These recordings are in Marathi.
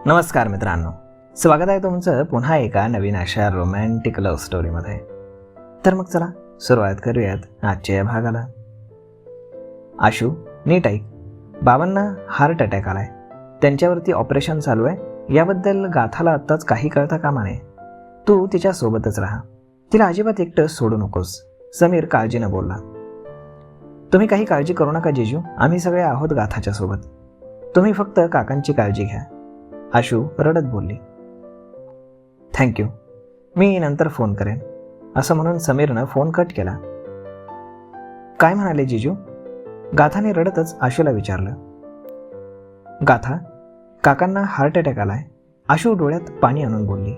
नमस्कार मित्रांनो, स्वागत आहे तुमचं पुन्हा एका नवीन अशा रोमॅन्टिक लव्ह स्टोरीमध्ये. तर मग चला सुरुवात करूयात आजच्या या भागाला. आशू, नीट ऐक. बाबांना हार्ट अटॅक आलाय, त्यांच्यावरती ऑपरेशन चालू आहे. याबद्दल गाथाला आत्ताच काही कळता कामा नये. तू तिच्या सोबतच राहा, तिला अजिबात एकटं सोडू नकोस. समीर काळजीनं बोलला. तुम्ही काही काळजी करू नका जीजू, आम्ही सगळे आहोत गाथाच्या सोबत. तुम्ही फक्त काकांची काळजी घ्या, आशू रडत बोलली. थँक्यू, मी नंतर फोन करेन, असं म्हणून समीरनं फोन कट केला. काय म्हणाले जीजू? गाथाने रडतच आशूला विचारलं. गाथा, काकांना हार्ट अटॅक आलाय, आशू डोळ्यात पाणी आणून बोलली.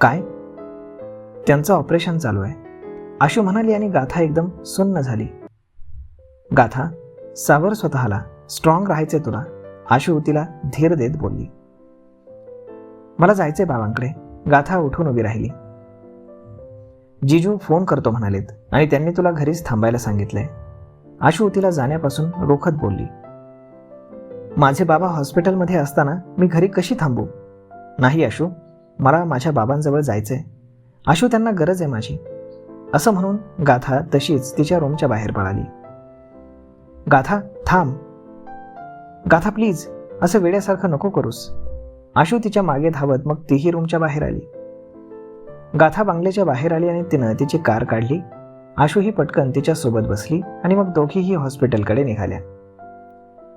काय? त्यांचं ऑपरेशन चालू आहे, आशू म्हणाली आणि गाथा एकदम सुन्न झाली. गाथा, सावर स्वतःला, स्ट्रॉंग राहायचे तुला, आशू तिला धीर देत बोलली. मला जायचंय बाबांकडे, गाथा उठून उभी राहिली. जीजू फोन करतो म्हणालेत आणि त्यांनी तुला घरीच थांबायला सांगितलंय, आशू तिला जाण्यापासून रोखत बोलली. माझे बाबा हॉस्पिटलमध्ये असताना मी घरी कशी थांबू? नाही आशू, मला माझ्या बाबांजवळ जायचंय, आशू त्यांना गरज आहे माझी, असं म्हणून गाथा तशीच तिच्या रूमच्या बाहेर पळाली. गाथा थांब, गाथा प्लीज, असं वेड्यासारखं नको करूस. आशू तिच्या मागे धावत मग तीही रूमच्या बाहेर आली. गाथा बंगल्याच्या बाहेर आली आणि तिनं तिची कार काढली. आशू ही पटकन तिच्या सोबत बसली आणि मग दोघीही हॉस्पिटलकडे निघाल्या.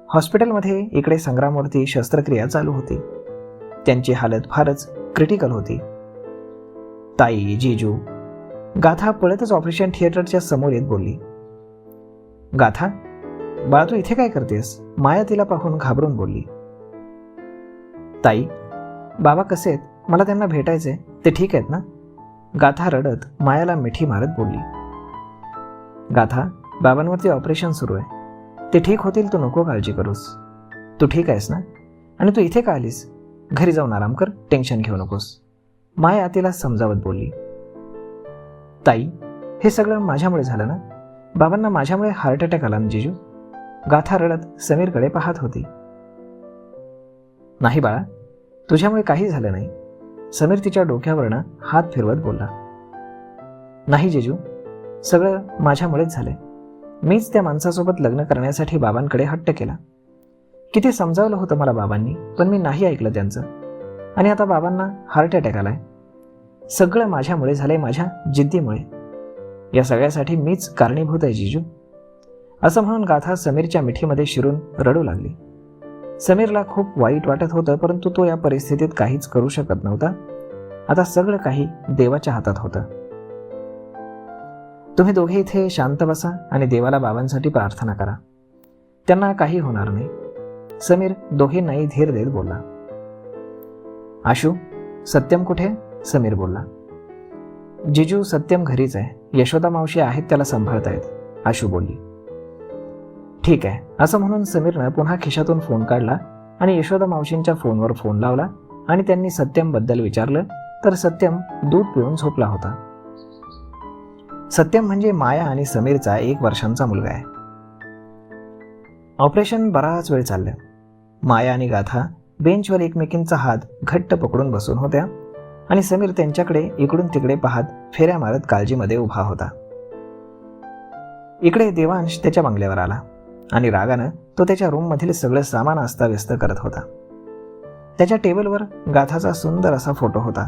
हॉस्पिटलमध्ये इकडे संग्रामवरती शस्त्रक्रिया चालू होती. त्यांची हालत फारच क्रिटिकल होती. ताई, जीजू, गाथा पळतच ऑपरेशन थिएटरच्या समोर येत बोलली. गाथा, बाळा तू इथे काय करतेस? माया तिला पाहून घाबरून बोलली. ताई, बाबा कसे आहेत? मला त्यांना भेटायचे, ते ठीक आहेत ना? गाथा रडत मायाला मिठी मारत बोलली. गाथा, बाबांवरती ऑपरेशन सुरू आहे, ते ठीक होतील, तू नको काळजी करूस. तू ठीक आहेस ना? आणि तू इथे का आलीस? घरी जाऊन आराम कर, टेन्शन घेऊ नकोस, माया तिला समजावत बोलली. ताई, हे सगळं माझ्यामुळे झालं ना, बाबांना माझ्यामुळे हार्ट अटॅक आला ना जीजू, गाथा रडत समीरकडे पाहत होती. नाही बाळा, तुझ्यामुळे काही झालं नाही, समीर तिच्या डोक्यावरनं हात फिरवत बोलला. नाही जीजू, सगळं माझ्यामुळेच झालंय, मीच त्या माणसासोबत लग्न करण्यासाठी बाबांकडे हट्ट केला. किती समजावलं होतं मला बाबांनी, पण मी नाही ऐकलं त्यांचं, आणि आता बाबांना हार्ट अटॅक आलाय. सगळं माझ्यामुळे झालंय, माझ्या जिद्दीमुळे. या सगळ्यासाठी मीच कारणीभूत आहे जीजू, असं म्हणून गाथा समीरच्या मिठीमध्ये शिरून रडू लागली. समीरला खूप वाईट वाटत होतं, परंतु तो या परिस्थितीत काहीच करू शकत नव्हता. आता सगळं काही देवाच्या हातात होतं. तुम्ही दोघे इथे शांत बसा आणि देवाला बाबांसाठी प्रार्थना करा, त्यांना काही होणार नाही, समीर दोघींनाही धीर देत बोलला. आशू, सत्यम कुठे? समीर बोलला. जीजू, सत्यम घरीच आहे, यशोदा मावशी आहेत, त्याला सांभाळतायत, आशू बोलली. ठीक आहे, असं म्हणून समीरनं पुन्हा खिशातून फोन काढला आणि यशोदा मावशींच्या फोनवर फोन लावला आणि त्यांनी सत्यमबद्दल विचारलं तर सत्यम दूध पिऊन झोपला होता. सत्यम म्हणजे माया आणि समीरचा 1 वर्षांचा मुलगा आहे. ऑपरेशन बराच वेळ चाललं. माया आणि गाथा बेंचवर एकमेकींचा हात घट्ट पकडून बसून होत्या आणि समीर त्यांच्याकडे इकडून तिकडे पाहत फेऱ्या मारत काळजीमध्ये उभा होता. इकडे देवांश त्याच्या बंगल्यावर आला आणि रागानं तो त्याच्या रूममधील सगळं सामान अस्ताव्यस्त करत होता. त्याच्या टेबलवर गाथाचा सुंदर असा फोटो होता.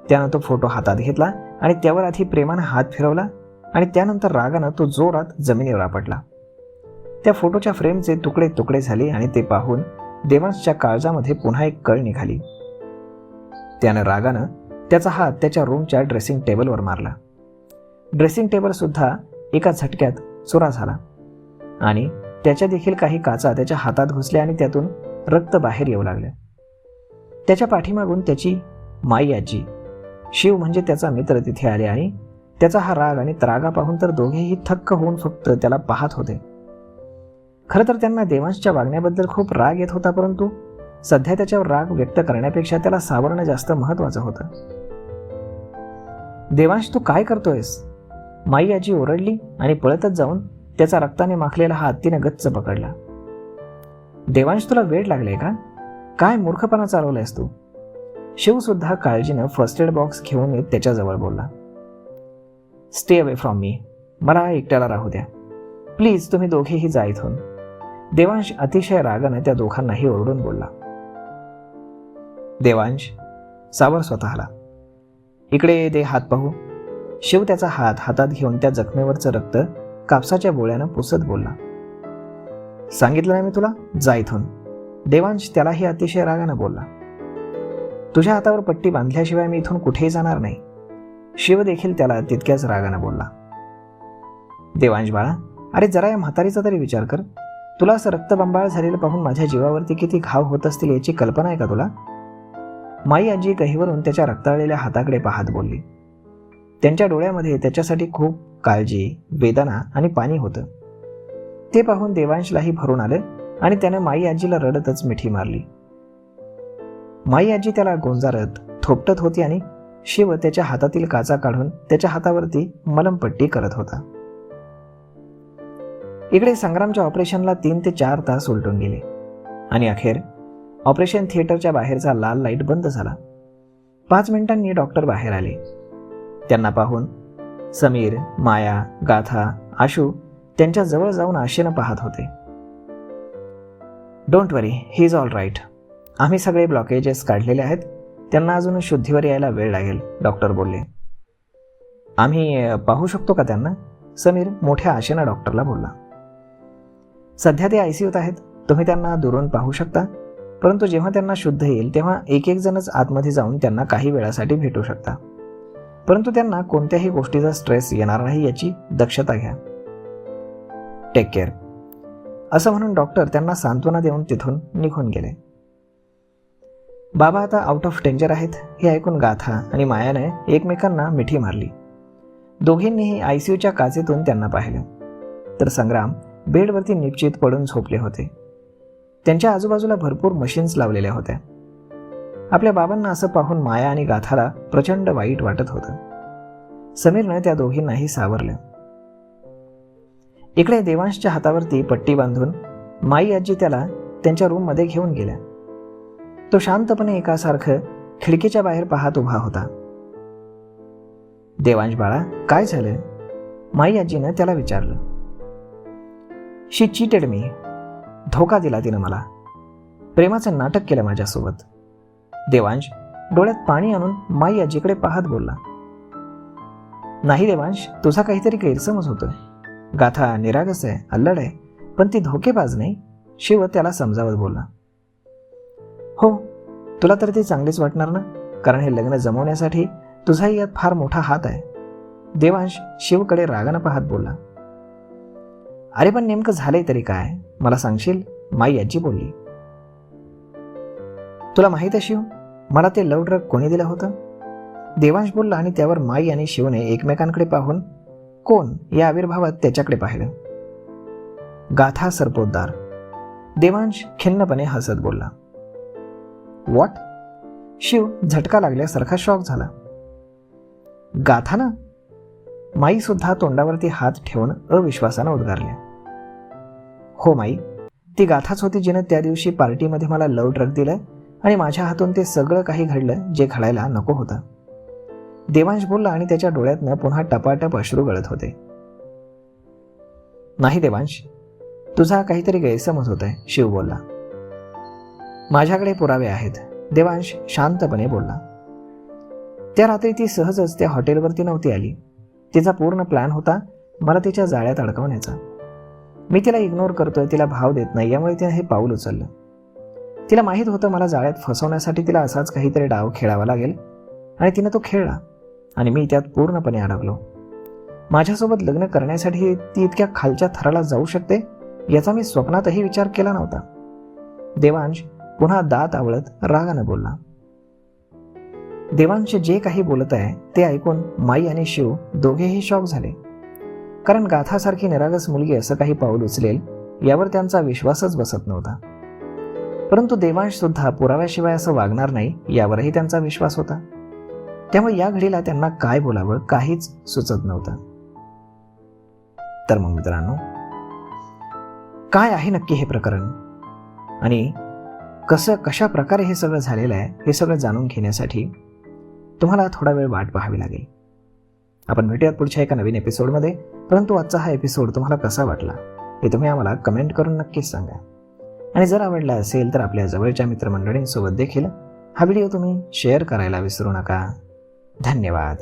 त्यानं तो फोटो हातात घेतला आणि त्यावर आधी प्रेमानं हात फिरवला आणि त्यानंतर रागानं तो जोरात जमिनीवर आपटला. त्या फोटोच्या फ्रेमचे तुकडे तुकडे झाले आणि ते पाहून देवांशच्या काळजामध्ये पुन्हा एक कळ निघाली. त्यानं रागानं त्याचा हात त्याच्या रूमच्या ड्रेसिंग टेबलवर मारला. ड्रेसिंग टेबल सुद्धा एका झटक्यात चुरा झाला आणि त्याच्या देखील काही काचा त्याच्या हातात घुसल्या आणि त्यातून रक्त बाहेर येऊ लागलं. त्याच्या पाठीमागून त्याची माई आजी, शिव म्हणजे त्याचा मित्र तिथे आले आणि त्याचा हा राग आणि त्रागा पाहून तर दोघेही थक्क होऊन फक्त त्याला पाहत होते. खरं तर त्यांना देवांशच्या वागण्याबद्दल खूप राग येत होता, परंतु सध्या त्याच्यावर राग व्यक्त करण्यापेक्षा त्याला सावरणं जास्त महत्वाचं होतं. देवांश, तू काय करतोयस? माई आजी ओरडली आणि पळतच जाऊन त्याचा रक्ताने माखलेला हात तिने गच्च पकडला. देवांश, तुला वेळ लागले का? काय मूर्खपणा चालवलायस तू? शिव सुद्धा काळजीनं फर्स्ट एड बॉक्स घेऊन येत त्याच्याजवळ बोलला. स्टे अवे फ्रॉम मी, मला एकट्याला राहू द्या प्लीज, तुम्ही दोघेही जा इथून. देवांश अतिशय रागाने त्या दोघांनाही ओरडून बोलला. देवांश, सावर स्वतःला. इकडे दे हात पाहू. शिव त्याचा हात हातात घेऊन त्या जखमेवरचं रक्त कापसाच्या बोळ्यानं पुसत बोलला. सांगितलं नाही मी तुला, जा इथून. देवांश त्यालाही अतिशय रागानं बोलला. तुझ्या हातावर पट्टी बांधल्याशिवाय मी इथून कुठेही जाणार नाही. शिव देखील त्याला तितक्याच रागानं बोलला. देवांश बाळा, अरे जरा या म्हातारीचा तरी विचार कर. तुला असं रक्तबंबाळ झालेलं पाहून माझ्या जीवावरती किती घाव होत असतील याची कल्पना आहे का तुला? माई आजी गहीवरून त्याच्या रक्ताळलेल्या हाताकडे पाहत बोलली. त्यांच्या डोळ्यामध्ये त्याच्यासाठी खूप काळजी, वेदना आणि पाणी होतं. ते पाहून देवांशलाही भरून आलं आणि त्यानं माई आजीला रडतच मिठी मारली. माई आजी त्याला गोंजारत थोपटत होती आणि शिव त्याच्या हातातील काचा काढून त्याच्या हातावरती मलमपट्टी करत होता. इकडे संग्रामच्या ऑपरेशनला 3 ते 4 तास उलटून गेले आणि अखेर ऑपरेशन थिएटरच्या बाहेरचा लाल लाईट बंद झाला. 5 मिनिटांनी डॉक्टर बाहेर आले. त्यांना पाहून समीर, माया, गाथा, आशू त्यांच्या जवळ जाऊन आशेनं पाहत होते. Don't worry, he is all right. आम्ही सगळे ब्लॉकेजेस काढलेले आहेत. त्यांना अजून शुद्धीवर यायला वेळ लागेल, डॉक्टर बोलले. आम्ही पाहू शकतो का त्यांना? समीर मोठ्या आशेनं डॉक्टरला बोलला. सध्या ते ICUत आहेत. तुम्ही त्यांना दुरून पाहू शकता, परंतु जेव्हा त्यांना शुद्ध येईल तेव्हा एक जणच आतमध्ये जाऊन त्यांना काही वेळासाठी भेटू शकता. परंतु त्यांना कोणत्याही गोष्टीचा स्ट्रेस येणार नाही याची दक्षता घ्या. टेक केअर, असं म्हणून डॉक्टर त्यांना सांत्वना देऊन तिथून निघून गेले. बाबा आता आउट ऑफ डेंजर आहेत हे ऐकून गाथा आणि मायाने एकमेकांना मिठी मारली. दोघींनीही ICUच्या काचेतून त्यांना पाहिलं तर संग्राम बेडवरती निश्चित पडून झोपले होते. त्यांच्या आजूबाजूला भरपूर मशीन्स लावलेल्या होत्या. आपल्या बाबांना असं पाहून माया आणि गाथाला प्रचंड वाईट वाटत होतं. समीरने त्या दोघींनाही सावरलं. इकडे देवांशच्या हातावरती पट्टी बांधून माई आजी त्याला त्यांच्या रूममध्ये घेऊन गेल्या. तो शांतपणे एकासारखं खिडकीच्या बाहेर पाहत उभा होता. देवांश बाळा, काय झालं? माई आजीनं त्याला विचारलं. शी चीटेड मी. धोका दिला तिनं मला. प्रेमाचं नाटक केलं माझ्यासोबत. देवांश डोळ्यात पाणी आणून माई आजीकडे पाहत बोलला. नाही देवांश, तुझा काहीतरी गैरसमज होतोय. गाथा निरागस आहे, अल्लड आहे, पण ती धोकेबाज नाही. शिव त्याला समजावत बोलला. हो, तुला तर ती चांगलीच वाटणार ना, कारण हे लग्न जमवण्यासाठी तुझाही यात फार मोठा हात आहे. देवांश शिवकडे रागानं पाहत बोलला. अरे पण नेमकं झालंय तरी काय, मला सांगशील? माई आजी बोलली. तुला माहित आहे शिव, मला ते लव ड्रग कोणी दिलं होतं? देवांश बोलला आणि त्यावर माई आणि शिवने एकमेकांकडे पाहून कोण या आविर्भावात त्याच्याकडे पाहिलं. गाथा सरपोतदार. देवांश खिन्नपणे हसत बोलला. व्हॉट? शिव झटका लागल्यासारखा शॉक झाला. गाथा ना? माई सुद्धा तोंडावरती हात ठेवून अविश्वासानं उद्गारल्या. हो माई, ती गाथाच होती जिनं त्या दिवशी पार्टीमध्ये मला लव ड्रग दिलं आणि माझ्या हातून ते सगळं काही घडलं जे घडायला नको होतं. देवांश बोलला आणि त्याच्या डोळ्यातनं पुन्हा टपाटप अश्रू गळत होते. नाही देवांश, तुझा काहीतरी गैरसमज होतोय, शिव बोलला. माझ्याकडे पुरावे आहेत, देवांश शांतपणे बोलला. त्या रात्री ती सहजच त्या हॉटेलवरती नव्हती आली. तिचा पूर्ण प्लॅन होता मला तिच्या जाळ्यात अडकवण्याचा. मी तिला इग्नोर करतोय, तिला भाव देत नाही, यामुळे तिने हे पाऊल उचललं. तिला माहीत होतं मला जाळ्यात फसवण्यासाठी तिला असाच काहीतरी डाव खेळावा लागेल आणि तिने तो खेळला आणि मी त्यात पूर्णपणे अडकलो. माझ्यासोबत लग्न करण्यासाठी ती इतक्या खालच्या थराला जाऊ शकते याचा मी स्वप्नातही विचार केला नव्हता. देवांश पुन्हा दात आवळत रागानं बोलला. देवांश जे काही बोलत आहे ते ऐकून माई आणि शिव दोघेही शॉक झाले, कारण गाथासारखी निरागस मुलगी असं काही पाऊल उचलेल यावर त्यांचा विश्वासच बसत नव्हता. परंतु देवांश सुद्धा पुराव्याशिवाय असं वागणार नाही यावरही त्यांचा विश्वास होता. त्यामुळे या घडीला त्यांना काय बोलावं काहीच सुचत नव्हतं. तर मग मित्रांनो, काय आहे नक्की हे प्रकरण आणि कशा प्रकारे हे सगळं झालेलं आहे हे सगळं जाणून घेण्यासाठी तुम्हाला थोडा वेळ वाट पाहावी लागेल. आपण भेटूयात पुढच्या एका नवीन एपिसोडमध्ये. परंतु आजचा हा एपिसोड तुम्हाला कसा वाटला हे तुम्ही आम्हाला कमेंट करून नक्कीच सांगा. आणि जर आवडला असेल तर आपल्या जवळच्या मित्रमंडळींसोबत देखील हा व्हिडिओ तुम्ही शेअर करायला विसरू नका. धन्यवाद.